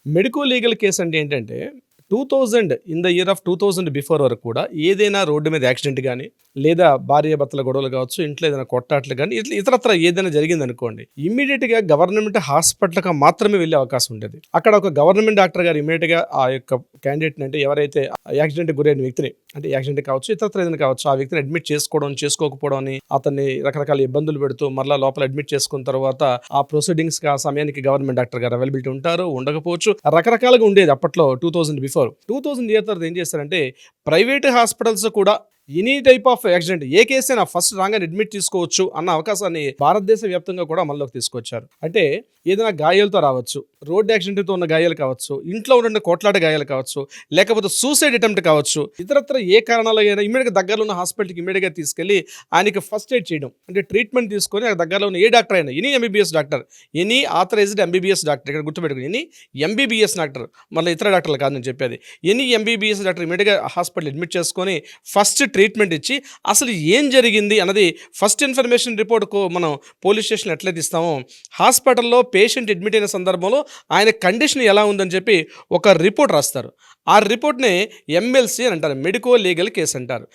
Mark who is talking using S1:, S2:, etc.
S1: Medico legal case అంటే ఏంటంటే 2000 in the year of 2000 before వరకు కూడా ఏదైనా రోడ్డు మీద యాక్సిడెంట్ గానీ, లేదా భార్యాభర్తల గొడవలు కావచ్చు, ఇంట్లో ఏదైనా కొట్టాట్లు గానీ, ఇట్లా ఇతరత్రా ఏదైనా జరిగిందనుకోండి, ఇమ్మీడియేట్‌గా గవర్నమెంట్ హాస్పిటల్‌కి మాత్రమే వెళ్ళే అవకాశం ఉండేది. అక్కడ ఒక గవర్నమెంట్ డాక్టర్ గారు ఇమ్మీడియేట్‌గా ఆ యొక్క క్యాండిడేట్‌ని, అంటే ఎవరైతే యాక్సిడెంట్‌కి గురైన వ్యక్తిని, అంటే యాక్సిడెంట్ కావచ్చు, ఇతరత్రా ఏదైనా కావచ్చు, ఆ వ్యక్తిని అడ్మిట్ చేసుకోవడం, చేసుకోకపోవడం అని అతన్ని రకరకాల ఇబ్బందులు పెడుతూ మరలా లోపల అడ్మిట్ చేసుకున్న తర్వాత ఆ ప్రొసీడింగ్స్‌కి ఆ సమయానికి గవర్నమెంట్ డాక్టర్ గారు అవైలబిలిటీ ఉంటారు, ఉండకపోవచ్చు. రకరకాలుగా ఉండేది అప్పట్లో 2000 బిఫోర్. 2000 ఇయర్ తర్వాత ఏం చేశారంటే ప్రైవేట్ హాస్పిటల్స్ కూడా any type of accident A case అయినా ఫస్ట్ రాగానే అడ్మిట్ తీసుకోవచ్చు అన్న అవకాశాన్ని భారతదేశ వ్యాప్తంగా కూడా అమల్లోకి తీసుకొచ్చారు. అంటే ఏదైనా గాయాలతో రావచ్చు, రోడ్ యాక్సిడెంట్తో ఉన్న గాయాలు కావచ్చు, ఇంట్లో ఉన్న కొట్లాట గాయాలు కావచ్చు, లేకపోతే సూసైడ్ అటెంప్ట్ కావచ్చు, ఇతరత్ర ఏ కారణాలైనా ఇమ్మీడియట్గా దగ్గరలో ఉన్న హాస్పిటల్కి ఇమ్మీడియట్గా తీసుకెళ్లి ఆయనకి ఫస్ట్ ఎయిడ్ చేయడం, అంటే ట్రీట్మెంట్ తీసుకొని ఆ దగ్గరలో ఉన్న ఏ డాక్టర్ అయినా, any MBBS doctor, any authorized MBBS doctor, ఇక్కడ గుర్తుపెట్టుకుని ఎనీ ఎంబీబీఎస్ డాక్టర్, మళ్ళీ ఇతర డాక్టర్లు కాదు నేను చెప్పేది, ఎనీ ఎంబీబీఎస్ డాక్టర్ ఇమ్మీడియట్గా హాస్పిటల్ అడ్మిట్ చేసుకొని ఫస్ట్ ట్రీట్మెంట్ ఇచ్చి అసలు ఏం జరిగింది అన్నది ఫస్ట్ ఇన్ఫర్మేషన్ రిపోర్ట్ మనం పోలీస్ స్టేషన్ ఎట్లయితే ఇస్తామో, హాస్పిటల్లో పేషెంట్ అడ్మిట్ అయిన సందర్భంలో ఆయన కండిషన్ ఎలా ఉందని చెప్పి ఒక రిపోర్ట్ రాస్తారు. ఆ రిపోర్ట్ని ఎంఎల్సి అని అంటారు, మెడికో లీగల్ కేసు అంటారు.